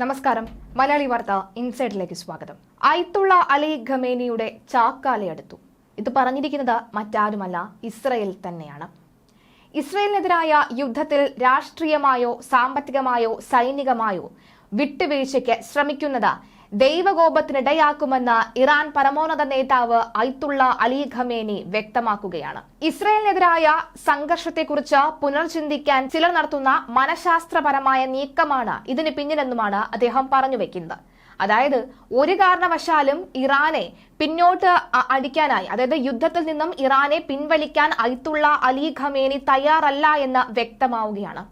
നമസ്കാരം. മലയാളി വാർത്ത ഇൻസൈഡിലേക്ക് സ്വാഗതം. അയത്തുള്ള അലി ഖമേനിയുടെ ചാക്കാലയടുത്തു. ഇത് പറഞ്ഞിരിക്കുന്നത് മറ്റാരുമല്ല, ഇസ്രയേൽ തന്നെയാണ്. ഇസ്രയേലിനെതിരായ യുദ്ധത്തിൽ രാഷ്ട്രീയമായോ സാമ്പത്തികമായോ സൈനികമായോ വിട്ടുവീഴ്ചയ്ക്ക് ശ്രമിക്കുന്നത് ദൈവകോപത്തിനിടയാക്കുമെന്ന് ഇറാൻ പരമോന്നത നേതാവ് അയത്തുള്ള അലി ഖമേനി വ്യക്തമാക്കുകയാണ്. ഇസ്രയേലിനെതിരായ സംഘർഷത്തെക്കുറിച്ച് പുനർചിന്തിക്കാൻ ചിലർ നടത്തുന്ന മനഃശാസ്ത്രപരമായ നീക്കമാണ് ഇതിന് പിന്നിലെന്നുമാണ് അദ്ദേഹം പറഞ്ഞുവെക്കുന്നത്. അതായത് ഒരു കാരണവശാലും ഇറാനെ പിന്നോട്ട് അടിക്കാനായി, അതായത് യുദ്ധത്തിൽ നിന്നും ഇറാനെ പിൻവലിക്കാൻ അയത്തുള്ള അലി ഖമേനി തയ്യാറല്ല എന്ന് വ്യക്തമാവുകയാണ്.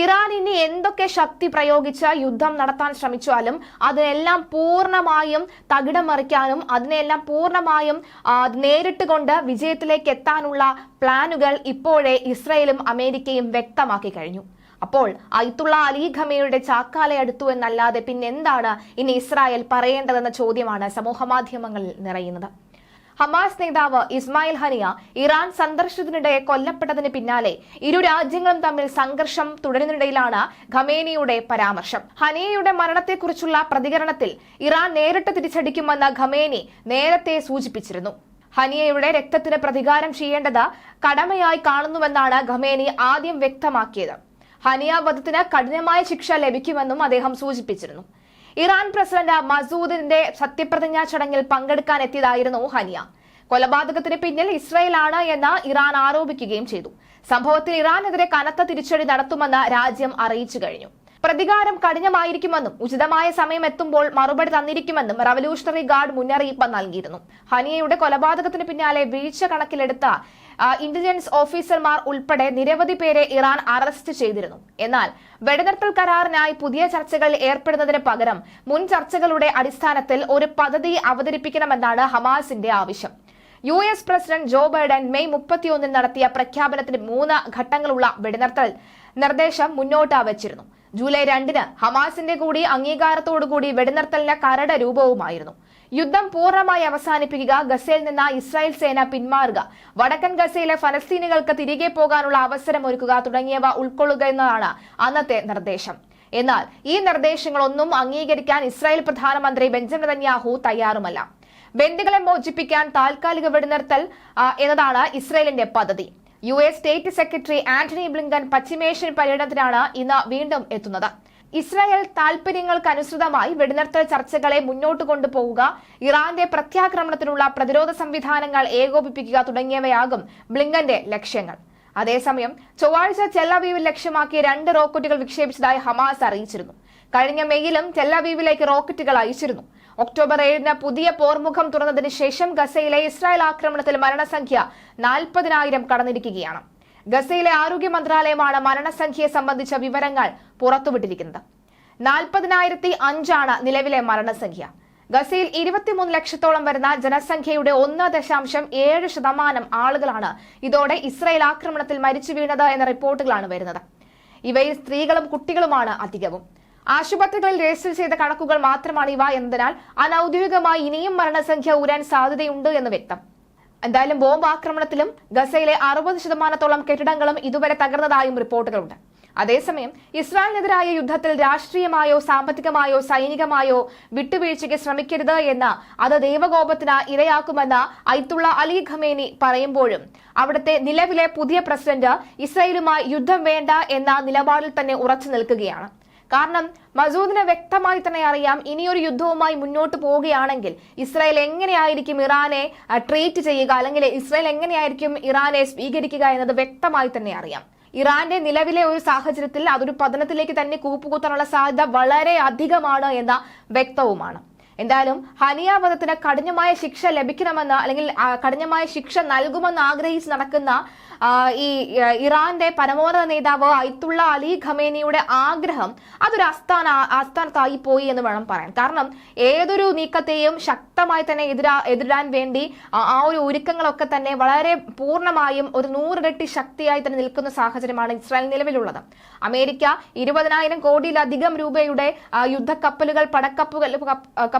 ഇറാൻ ഇനി എന്തൊക്കെ ശക്തി പ്രയോഗിച്ച് യുദ്ധം നടത്താൻ ശ്രമിച്ചാലും അതിനെല്ലാം പൂർണ്ണമായും തകിടം മറിക്കാനും അതിനെല്ലാം പൂർണ്ണമായും നേരിട്ട് കൊണ്ട് വിജയത്തിലേക്ക് എത്താനുള്ള പ്ലാനുകൾ ഇപ്പോഴേ ഇസ്രയേലും അമേരിക്കയും വ്യക്തമാക്കി കഴിഞ്ഞു. അപ്പോൾ അയത്തുള്ള അലി ഖമേനിയുടെ ചാക്കാലയടുത്തു എന്നല്ലാതെ പിന്നെന്താണ് ഇനി ഇസ്രായേൽ പറയേണ്ടതെന്ന ചോദ്യമാണ് സമൂഹമാധ്യമങ്ങളിൽ നിറയുന്നത്. ഹമാസ് നേതാവ് ഇസ്മായിൽ ഹനിയ ഇറാൻ സന്ദർശനത്തിനിടെ കൊല്ലപ്പെട്ടതിന് പിന്നാലെ ഇരു രാജ്യങ്ങളും തമ്മിൽ സംഘർഷം തുടരുന്നതിനിടയിലാണ് ഖമേനിയുടെ പരാമർശം. ഹനിയയുടെ മരണത്തെക്കുറിച്ചുള്ള പ്രതികരണത്തിൽ ഇറാൻ നേരിട്ട് തിരിച്ചടിക്കുമെന്ന് ഖമേനി നേരത്തെ സൂചിപ്പിച്ചിരുന്നു. ഹനിയയുടെ രക്തത്തിന് പ്രതികാരം ചെയ്യേണ്ടത് കടമയായി കാണുന്നുവെന്നാണ് ഖമേനി ആദ്യം വ്യക്തമാക്കിയത്. ഹനിയ വധത്തിന് കഠിനമായ ശിക്ഷ ലഭിക്കുമെന്നും അദ്ദേഹം സൂചിപ്പിച്ചിരുന്നു. ഇറാൻ പ്രസിഡന്റ് മസൂദിന്റെ സത്യപ്രതിജ്ഞാ ചടങ്ങിൽ പങ്കെടുക്കാൻ എത്തിയതായിരുന്നു ഹനിയ. കൊലപാതകത്തിന് പിന്നിൽ ഇസ്രയേലാണ് എന്ന് ഇറാൻ ആരോപിക്കുകയും ചെയ്തു. സംഭവത്തിൽ ഇറാനെതിരെ കനത്ത തിരിച്ചടി നടത്തുമെന്ന് രാജ്യം അറിയിച്ചു കഴിഞ്ഞു. പ്രതികാരം കഠിനമായിരിക്കുമെന്നും ഉചിതമായ സമയം എത്തുമ്പോൾ മറുപടി തന്നിരിക്കുമെന്നും റവല്യൂഷണറി ഗാർഡ് മുന്നറിയിപ്പ് നൽകിയിരുന്നു. ഹനിയയുടെ കൊലപാതകത്തിന് പിന്നാലെ വീഴ്ച കണക്കിലെടുത്ത ഇന്റലിജൻസ് ഓഫീസർമാർ ഉൾപ്പെടെ നിരവധി പേരെ ഇറാൻ അറസ്റ്റ് ചെയ്തിരുന്നു. എന്നാൽ വെടിനിർത്തൽ കരാറിനായി പുതിയ ചർച്ചകളിൽ ഏർപ്പെടുന്നതിന് പകരം മുൻ ചർച്ചകളുടെ അടിസ്ഥാനത്തിൽ ഒരു പദ്ധതി അവതരിപ്പിക്കണമെന്നാണ് ഹമാസിന്റെ ആവശ്യം. US president Joe Biden May 31 നടത്തിയ പ്രഖ്യാപനത്തിന് 3 ഘട്ടങ്ങളുള്ള വെടിനിർത്തൽ നിർദ്ദേശം മുന്നോട്ട് വച്ചിരുന്നു. ജൂലൈ 2 ഹമാസിന്റെ കൂടി അംഗീകാരത്തോടുകൂടി വെടിനിർത്തലിന് കരട് രൂപവുമായിരുന്നു. യുദ്ധം പൂർണ്ണമായി അവസാനിപ്പിക്കുക, ഗസയിൽ നിന്ന് ഇസ്രായേൽ സേന പിന്മാറുക, വടക്കൻ ഗസയിലെ ഫലസ്തീനികൾക്ക് തിരികെ പോകാനുള്ള അവസരം ഒരുക്കുക തുടങ്ങിയവ ഉൾക്കൊള്ളുക എന്നതാണ് അന്നത്തെ നിർദ്ദേശം. എന്നാൽ ഈ നിർദ്ദേശങ്ങളൊന്നും അംഗീകരിക്കാൻ ഇസ്രായേൽ പ്രധാനമന്ത്രി ബെഞ്ചമിൻ നെതന്യാഹു തയ്യാറുമല്ല. ബന്ദികളെ മോചിപ്പിക്കാൻ താൽക്കാലിക വെടിനിർത്തൽ എന്നതാണ് ഇസ്രായേലിന്റെ പദ്ധതി. US state secretary Antony Blinken പശ്ചിമേഷ്യൻ പര്യടനത്തിനാണ് ഇന്ന് വീണ്ടും എത്തുന്നത്. ഇസ്രായേൽ താൽപര്യങ്ങൾക്കനുസൃതമായി വെടിനിർത്തൽ ചർച്ചകളെ മുന്നോട്ട് കൊണ്ടുപോകുക, ഇറാന്റെ പ്രത്യാക്രമണത്തിനുള്ള പ്രതിരോധ സംവിധാനങ്ങൾ ഏകോപിപ്പിക്കുക തുടങ്ങിയവയാകും ബ്ലിങ്കന്റെ ലക്ഷ്യങ്ങൾ. അതേസമയം ചൊവ്വാഴ്ച ടെൽ-അവീവിൽ ലക്ഷ്യമാക്കി 2 റോക്കറ്റുകൾ വിക്ഷേപിച്ചതായി ഹമാസ് അറിയിച്ചിരുന്നു. കഴിഞ്ഞ മെയ്യിലും ടെൽ-അവീവിലേക്ക് റോക്കറ്റുകൾ അയച്ചിരുന്നു. ഒക്ടോബർ 7 പുതിയ പോർമുഖം തുറന്നതിന് ശേഷം ഗസയിലെ ഇസ്രായേൽ ആക്രമണത്തിൽ മരണസംഖ്യ 40,000 കടന്നിരിക്കുകയാണ്. ഗസയിലെ ആരോഗ്യ മന്ത്രാലയമാണ് മരണസംഖ്യയെ സംബന്ധിച്ച വിവരങ്ങൾ പുറത്തുവിട്ടിരിക്കുന്നത്. 40,005 നിലവിലെ മരണസംഖ്യ. ഗസയിൽ 23 ലക്ഷത്തോളം വരുന്ന ജനസംഖ്യയുടെ 1.7% ആളുകളാണ് ഇതോടെ ഇസ്രായേൽ ആക്രമണത്തിൽ മരിച്ചു വീണത് എന്ന റിപ്പോർട്ടുകളാണ് വരുന്നത്. ഇവയിൽ സ്ത്രീകളും കുട്ടികളുമാണ് അധികവും. ആശുപത്രികളിൽ രജിസ്റ്റർ ചെയ്ത കണക്കുകൾ മാത്രമാണ് ഇവ എന്നതിനാൽ അനൌദ്യോഗികമായി ഇനിയും മരണസംഖ്യ ഉയരാൻ സാധ്യതയുണ്ട് എന്ന് വ്യക്തം. എന്തായാലും ബോംബ് ആക്രമണത്തിലും ഗസയിലെ 60% കെട്ടിടങ്ങളും ഇതുവരെ തകർന്നതായും റിപ്പോർട്ടുകളുണ്ട്. അതേസമയം ഇസ്രായേലിനെതിരായ യുദ്ധത്തിൽ രാഷ്ട്രീയമായോ സാമ്പത്തികമായോ സൈനികമായോ വിട്ടുവീഴ്ചയ്ക്ക് ശ്രമിക്കരുത് എന്ന് അത് ദൈവകോപത്തിന് ഇരയാക്കുമെന്ന് അയത്തുള്ള അലി ഖമേനി പറയുമ്പോഴും അവിടുത്തെ നിലവിലെ പുതിയ പ്രസിഡന്റ് ഇസ്രായേലുമായി യുദ്ധം വേണ്ട എന്ന നിലപാടിൽ തന്നെ ഉറച്ചു നിൽക്കുകയാണ്. കാരണം മസൂദിന് വ്യക്തമായി തന്നെ അറിയാം, ഇനിയൊരു യുദ്ധവുമായി മുന്നോട്ട് പോവുകയാണെങ്കിൽ ഇസ്രായേൽ എങ്ങനെയായിരിക്കും ഇറാനെ ട്രീറ്റ് ചെയ്യുക, അല്ലെങ്കിൽ ഇസ്രായേൽ എങ്ങനെയായിരിക്കും ഇറാനെ സ്വീകരിക്കുക എന്നത് വ്യക്തമായി തന്നെ അറിയാം. ഇറാന്റെ നിലവിലെ ഒരു സാഹചര്യത്തിൽ അതൊരു പതനത്തിലേക്ക് തന്നെ കൂപ്പുകുത്താനുള്ള സാധ്യത വളരെ അധികമാണ് എന്ന വ്യക്തവുമാണ്. എന്തായാലും ഹനിയ വധത്തിന് കഠിനമായ ശിക്ഷ ലഭിക്കണമെന്ന്, അല്ലെങ്കിൽ കഠിനമായ ശിക്ഷ നൽകുമെന്ന് ആഗ്രഹിച്ച് നടക്കുന്ന ഈ ഇറാന്റെ പരമോന്നത നേതാവ് അയത്തുള്ള അലി ഖമേനിയുടെ ആഗ്രഹം അതൊരു ആസ്ഥാനത്തായി പോയി എന്ന് വേണം പറയാൻ. കാരണം ഏതൊരു നീക്കത്തെയും ശക്തമായി തന്നെ എതിരാൻ വേണ്ടി ആ ഒരു ഒരുക്കങ്ങളൊക്കെ തന്നെ വളരെ പൂർണ്ണമായും ഒരു 100 ഇരട്ടി ശക്തിയായി തന്നെ നിൽക്കുന്ന സാഹചര്യമാണ് ഇസ്രായേൽ നിലവിലുള്ളത്. അമേരിക്ക 20,000 കോടിയിലധികം രൂപയുടെ യുദ്ധക്കപ്പലുകൾ, പടക്കപ്പലുകൾ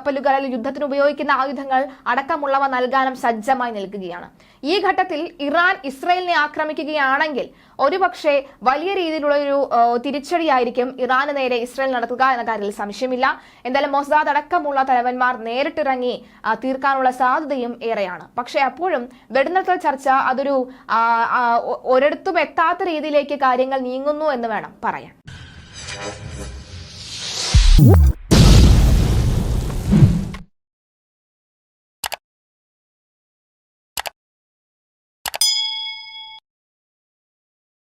കപ്പലുകളിൽ യുദ്ധത്തിന് ഉപയോഗിക്കുന്ന ആയുധങ്ങൾ അടക്കമുള്ളവ നൽകാനും സജ്ജമായി നിൽക്കുകയാണ്. ഈ ഘട്ടത്തിൽ ഇറാൻ ഇസ്രയേലിനെ ആക്രമിക്കുകയാണെങ്കിൽ ഒരുപക്ഷെ വലിയ രീതിയിലുള്ള ഒരു തിരിച്ചടിയായിരിക്കും ഇറാന് നേരെ ഇസ്രയേൽ നടത്തുക എന്ന കാര്യത്തിൽ സംശയമില്ല. എന്തായാലും മൊസാദ് അടക്കമുള്ള തലവന്മാർ നേരിട്ടിറങ്ങി തീർക്കാനുള്ള സാധ്യതയും ഏറെയാണ്. പക്ഷേ അപ്പോഴും വെടിനിർത്തൽ ചർച്ച അതൊരു ഒരിടത്തും എത്താത്ത രീതിയിലേക്ക് കാര്യങ്ങൾ നീങ്ങുന്നു എന്ന് വേണം പറയാൻ.